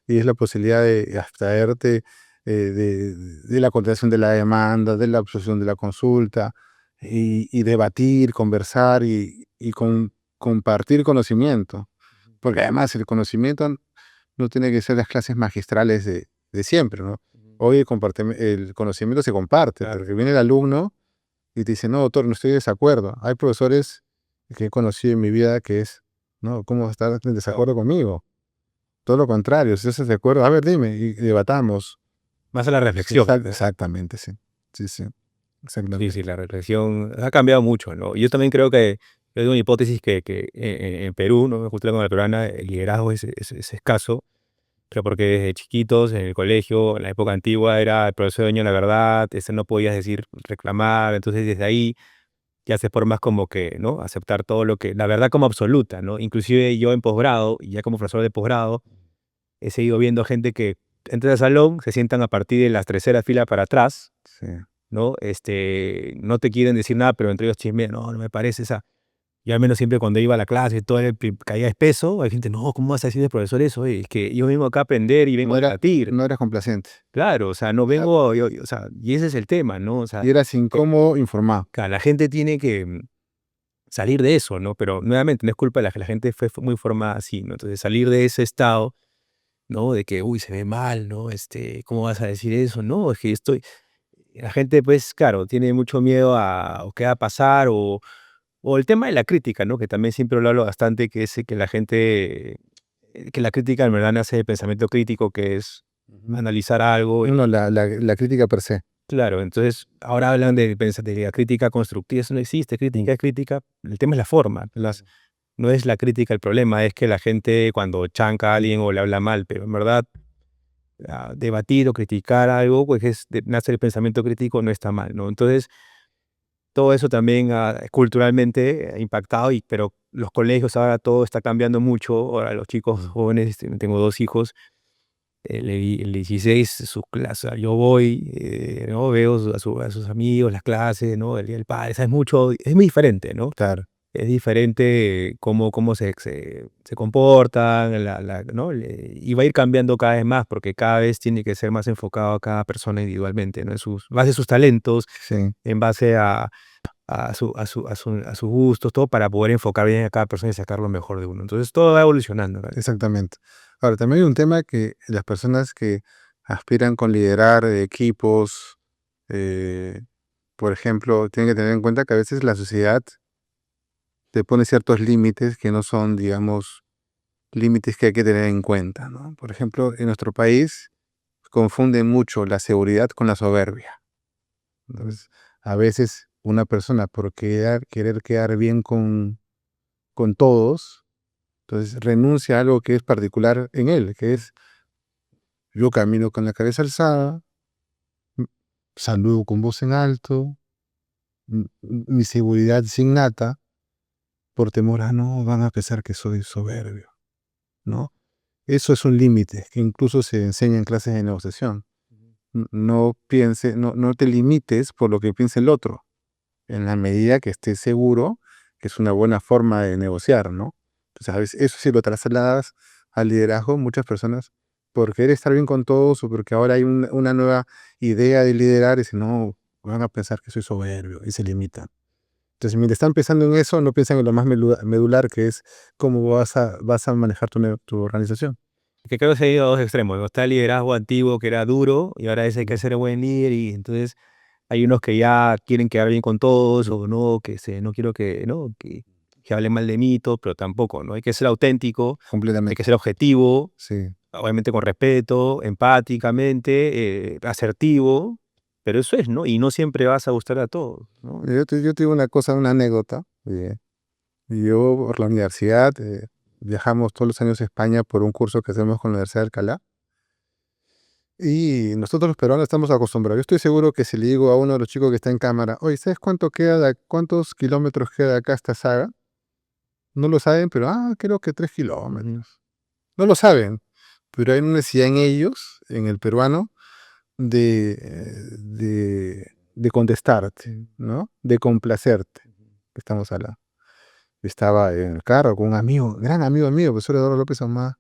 Y es la posibilidad de abstraerte de la contestación de la demanda, de la obstrucción de la consulta, y debatir, conversar y compartir conocimiento. Porque además el conocimiento no tiene que ser las clases magistrales de siempre, ¿no? Hoy el conocimiento se comparte, Claro. porque viene el alumno y te dice, no, doctor, no estoy de desacuerdo. Hay profesores que he conocido en mi vida que es, no, ¿cómo vas a estar en desacuerdo conmigo? Todo lo contrario, si estás de acuerdo, a ver, dime, y debatamos. Más a la Sí, reflexión. exactamente, sí. Sí, sí, Sí, sí, exactamente. la reflexión ha cambiado mucho, ¿no? Yo también creo que, yo tengo una hipótesis que en Perú, ¿no? En cultura peruana, el liderazgo es escaso, pero porque desde chiquitos, en el colegio, en la época antigua, era el profesor dueño de la verdad, no podías decir, reclamar, entonces desde ahí ya se formas como que, ¿no? Aceptar todo lo que, la verdad como absoluta, ¿no? Inclusive yo en posgrado, y ya como profesor de posgrado, he seguido viendo gente que entra al salón, se sientan a partir de las terceras filas para atrás, Sí. ¿no? No te quieren decir nada, pero entre ellos chismean, no, no me parece esa. Yo al menos siempre cuando iba a la clase, todo caía espeso, hay gente, no, ¿cómo vas a decir de profesor eso? Es que yo vengo acá a aprender y vengo No a era, debatir. no eras complaciente. Claro, o sea, no Ah, vengo, o sea, y ese es el tema, ¿no? O sea, y eras incómodo informado. la gente tiene que salir de eso, ¿no? Pero nuevamente, no es culpa de la gente fue muy formada así, ¿no? Entonces, salir de ese estado, ¿no? De que, uy, se ve mal, ¿no? ¿Cómo vas a decir eso? No, es que la gente, pues, claro, tiene mucho miedo a o qué va a pasar o el tema de la crítica, ¿no? Que también siempre lo hablo bastante, que es que la gente, que la crítica en verdad nace de pensamiento crítico, que es Ujú. analizar algo. No, la crítica per se. Claro, entonces ahora hablan de la crítica constructiva, eso no existe, crítica es crítica, el tema es la forma, no es la crítica el problema, es que la gente cuando chanca a alguien o le habla mal, pero en verdad debatir o criticar algo, pues nace el pensamiento crítico, no está mal, ¿no? Entonces, todo eso también culturalmente ha impactado, pero los colegios ahora todo está cambiando mucho, ahora los chicos jóvenes, tengo 2 hijos, el 16, sus clases, yo voy, ¿no? Veo a sus amigos, las clases, ¿no? El día del padre, es mucho, es muy diferente, ¿no? Claro, Es diferente cómo se comportan, ¿no? Y va a ir cambiando cada vez más, porque cada vez tiene que ser más enfocado a cada persona individualmente, ¿no? Base a sus talentos, sí, en base a sus gustos, todo para poder enfocar bien a cada persona y sacar lo mejor de uno. Entonces todo va evolucionando, ¿no? exactamente. Ahora, también hay un tema que las personas que aspiran con liderar equipos, eh, por ejemplo, tienen que tener en cuenta que a veces la sociedad te pone ciertos límites que no son, digamos, límites que hay que tener en cuenta, ¿no? Por ejemplo, en nuestro país confunden mucho la seguridad con la soberbia. Entonces, a veces una persona por querer quedar bien con todos, entonces renuncia a algo que es particular en él, que es yo camino con la cabeza alzada, m- saludo con voz en alto, mi seguridad es innata, por temor a no van a pensar que soy soberbio, ¿no? Eso es un límite que incluso se enseña en clases de negociación. No te limites por lo que piense el otro, en la medida que estés seguro que es una buena forma de negociar, ¿no? Entonces, a veces, eso si lo trasladas al liderazgo, muchas personas, por querer estar bien con todos o porque ahora hay una nueva idea de liderar, dicen, no, van a pensar que soy soberbio y se limitan. Entonces, mientras están pensando en eso, no piensan en lo más medular, que es cómo vas a manejar tu organización. Que creo que se ha ido a dos extremos, ¿no? Está el liderazgo antiguo que era duro y ahora hay que ser buen líder y entonces hay unos que ya quieren quedar bien con todos o no, no quiero que, ¿no? Que hablen mal de mí, todo, pero tampoco, ¿no? Hay que ser auténtico, hay Completamente. que ser objetivo, Sí. obviamente con respeto, empáticamente, asertivo, pero eso es, ¿no? Y no siempre vas a gustar a todos, ¿no? Yo te digo una anécdota. Yo por la universidad viajamos todos los años a España por un curso que hacemos con la Universidad de Alcalá. Y nosotros los peruanos estamos acostumbrados. Yo estoy seguro que si le digo a uno de los chicos que está en cámara, oye, ¿sabes cuántos kilómetros queda de acá esta saga? No lo saben, pero creo que 3 kilómetros. No lo saben, pero hay una necesidad en ellos, en el peruano, de contestarte, ¿no? De complacerte. Estamos hablando. Estaba en el carro con un amigo, gran amigo mío, profesor Eduardo López Amá,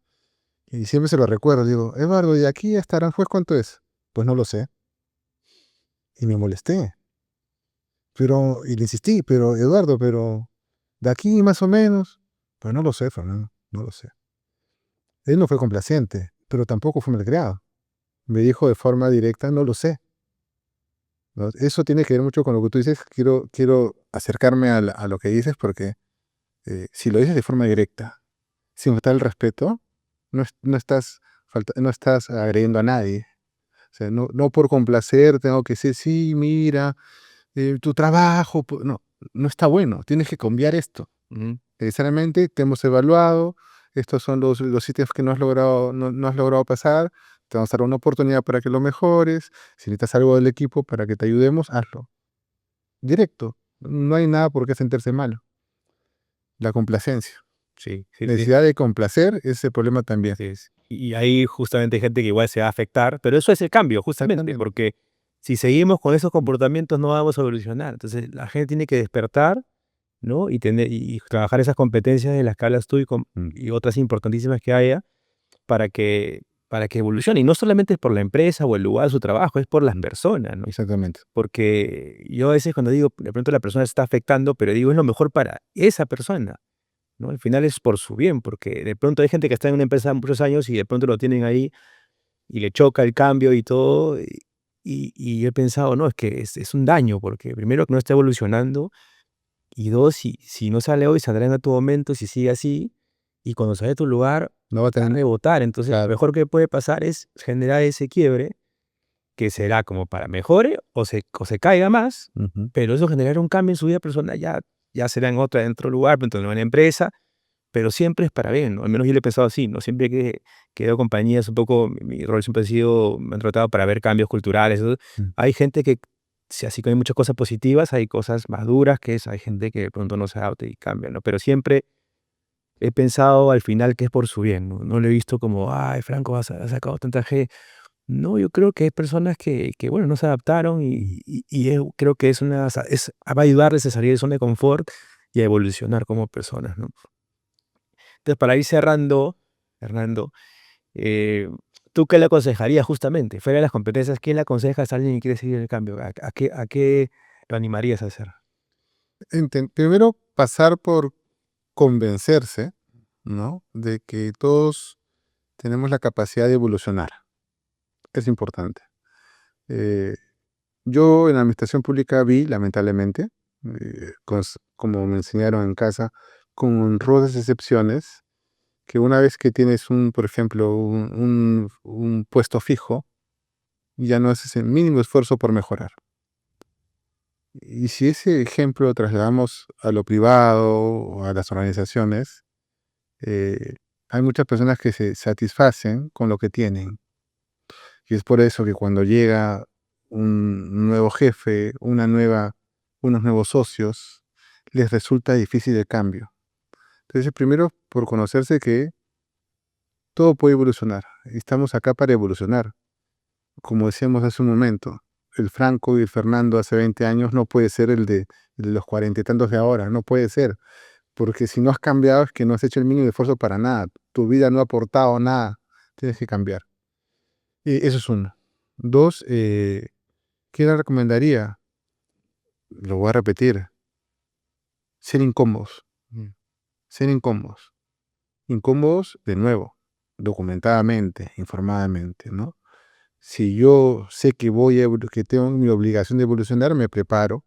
y siempre se lo recuerdo. Digo, Eduardo, ¿de aquí hasta Aranjuez cuánto es? Pues no lo sé. Y me molesté. Y le insistí, pero Eduardo, pero de aquí más o menos. Pero no lo sé, Fernando, no lo sé. Él no fue complaciente, pero tampoco fue malcriado. Me dijo de forma directa, no lo sé. ¿No? Eso tiene que ver mucho con lo que tú dices. Quiero acercarme a lo que dices porque si lo dices de forma directa, sin faltar el respeto, no estás, no estás agrediendo a nadie. O sea, no por complacer tengo que decir, sí, mira, tu trabajo. No, no está bueno. Tienes que cambiar esto. Ujú. Necesariamente te hemos evaluado. Estos son los sitios que no has logrado pasar. Te vamos a dar una oportunidad para que lo mejores. Si necesitas algo del equipo para que te ayudemos, hazlo. Directo. No hay nada por qué sentirse malo. La complacencia. Sí, sí, sí. Necesidad de complacer es el problema también. Sí, y ahí justamente hay gente que igual se va a afectar, pero eso es el cambio, justamente, porque si seguimos con esos comportamientos no vamos a evolucionar. Entonces la gente tiene que despertar, ¿no? Y trabajar esas competencias de las que hablas tú y otras importantísimas que haya para que evolucione. Y no solamente es por la empresa o el lugar de su trabajo, es por las personas, ¿no? Exactamente. Porque yo a veces cuando digo, de pronto la persona se está afectando, pero digo, es lo mejor para esa persona, ¿no? Al final es por su bien, porque de pronto hay gente que está en una empresa muchos años y de pronto lo tienen ahí y le choca el cambio y todo. Y he pensado, no, es que es un daño, porque primero que no está evolucionando y dos, si no sale hoy, saldrá en otro momento, si sigue así, y cuando sale de tu lugar, No va a va a tener. rebotar. Entonces, lo Claro. mejor que puede pasar es generar ese quiebre, que será como para mejore o se caiga más, Ujú. pero eso generar un cambio en su vida personal ya será en otro lugar, dentro de una empresa, pero siempre es para bien, ¿no? Al menos yo lo he pensado así, ¿no? Siempre que he ido a compañías, un poco, mi rol siempre ha sido, me han tratado para ver cambios culturales, ¿no? Mm. Hay gente que, sí, así que hay muchas cosas positivas, hay cosas más duras, hay gente que de pronto no se adapta y cambia, ¿no? Pero siempre he pensado al final que es por su bien, ¿no? No lo he visto como, ay, Franco, has sacado tanta G. No, yo creo que hay personas bueno, no se adaptaron creo que va a ayudarles a salir de zona de confort y a evolucionar como personas, ¿no? Entonces, para ir cerrando, Fernando, eh, ¿tú qué le aconsejarías justamente? Fuera de las competencias, ¿qué le aconsejas a alguien que quiere seguir el cambio? A qué lo animarías a hacer? Primero, pasar por convencerse, ¿no? De que todos tenemos la capacidad de evolucionar. Es importante. Eh, yo en la administración pública vi, lamentablemente, como me enseñaron en casa, con honrosas excepciones, que una vez que tienes por ejemplo, un puesto fijo, ya no haces el mínimo esfuerzo por mejorar. Y si ese ejemplo lo trasladamos a lo privado o a las organizaciones, eh, hay muchas personas que se satisfacen con lo que tienen. Y es por eso que cuando llega un nuevo jefe, unos nuevos socios, les resulta difícil el cambio. Entonces, primero, por conocerse que todo puede evolucionar. Estamos acá para evolucionar. Como decíamos hace un momento, el Franco y el Fernando hace 20 años no puede ser el de los 40 y tantos de ahora, no puede ser. Porque si no has cambiado es que no has hecho el mínimo esfuerzo para nada. Tu vida no ha aportado nada. Tienes que cambiar. Y eso es uno. Dos, ¿qué le recomendaría? Lo voy a repetir. ser incómodos, Mm. ser incómodos. Incómodos, de nuevo, documentadamente, informadamente, ¿no? Si yo sé que que tengo mi obligación de evolucionar, me preparo,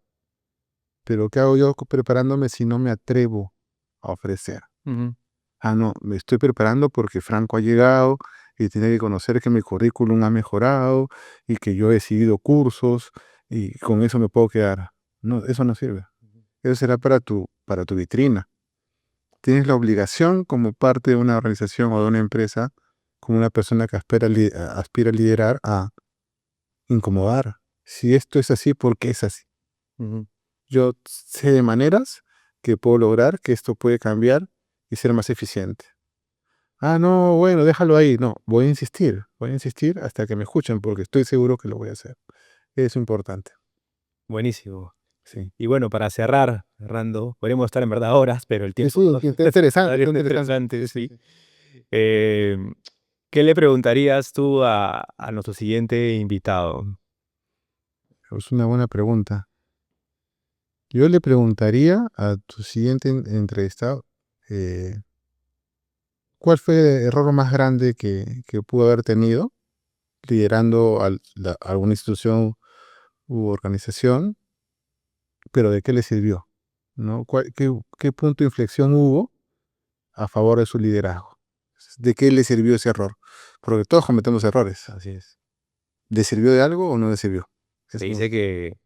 pero ¿qué hago yo preparándome si no me atrevo a ofrecer? Ujú. Ah, no, me estoy preparando porque Franco ha llegado y tiene que conocer que mi currículum ha mejorado y que yo he seguido cursos y con eso me puedo quedar. No, eso no sirve. Eso será para tu vitrina. Tienes la obligación como parte de una organización o de una empresa, como una persona que aspira a liderar, a incomodar. Si esto es así, ¿por qué es así? Ujú. Yo sé de maneras que puedo lograr que esto puede cambiar y ser más eficiente. Ah, no, bueno, déjalo ahí. No, voy a insistir hasta que me escuchen porque estoy seguro que lo voy a hacer. Es importante. Buenísimo. Sí. Y bueno, para cerrar, Fernando, podríamos estar en verdad horas, pero el Sí, tiempo sí, está interesante, es está interesante. interesante, Sí, sí. sí. Eh, ¿Qué le preguntarías tú a nuestro siguiente invitado? Es una buena pregunta. Yo le preguntaría a tu siguiente entrevistado, eh, ¿cuál fue el error más grande que pudo haber tenido liderando alguna institución u organización, pero de qué le sirvió? ¿No? ¿Qué punto de inflexión hubo a favor de su liderazgo? ¿De qué le sirvió ese error? Porque todos cometemos errores. Así es. ¿Le sirvió de algo o no le sirvió? Se Eso. dice que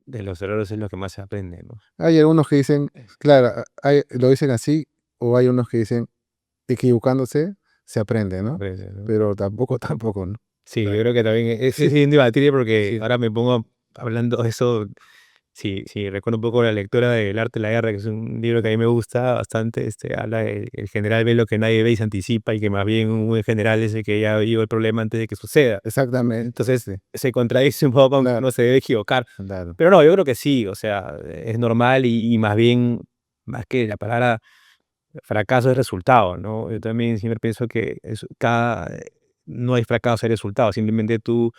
de los errores es lo que más se aprende, ¿no? Hay algunos que dicen, claro, lo dicen así, o hay unos que dicen, equivocándose se aprende, ¿no? Aprende, ¿no? Pero tampoco, tampoco, ¿no? Sí, yo Claro. creo que también es Sí, indebatible porque sí, ahora me pongo hablando de eso. Sí, recuerdo un poco la lectura del Arte de la Guerra, que es un libro que a mí me gusta bastante. Habla de el general ve lo que nadie ve y se anticipa, y que más bien un buen general es el que ya vio el problema antes de que suceda. exactamente. Entonces, Sí, se contradice un poco, aunque claro, uno se debe equivocar. claro. Pero no, yo creo que sí, o sea, es normal y más bien, más que la palabra fracaso es resultado, ¿no? Yo también siempre pienso que no hay fracaso, hay resultado. Simplemente tú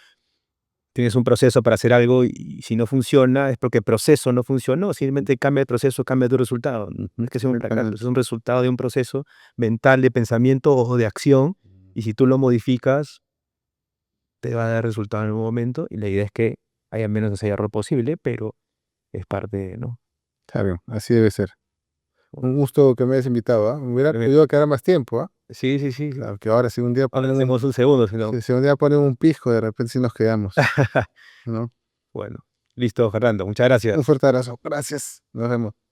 tienes un proceso para hacer algo y si no funciona es porque el proceso no funcionó. Simplemente cambia el proceso, cambia tu resultado. No es que sea un fracaso, es Exactamente. un resultado de un proceso mental de pensamiento o de acción. Y si tú lo modificas, te va a dar resultado en algún momento. Y la idea es que haya menos ese error posible, pero es parte, ¿no? Está bien, así debe ser. Un gusto que me hayas invitado, ¿ah? Me hubiera Pero podido quedar más tiempo, ¿ah? sí, sí, sí. Claro, que ahora si un día Ahora ponen hacemos un segundo, si no. si un día ponen un pisco, de repente sí nos quedamos, ¿no? Bueno, listo, Fernando. Muchas Un gracias. fuerte abrazo. Gracias. Nos vemos.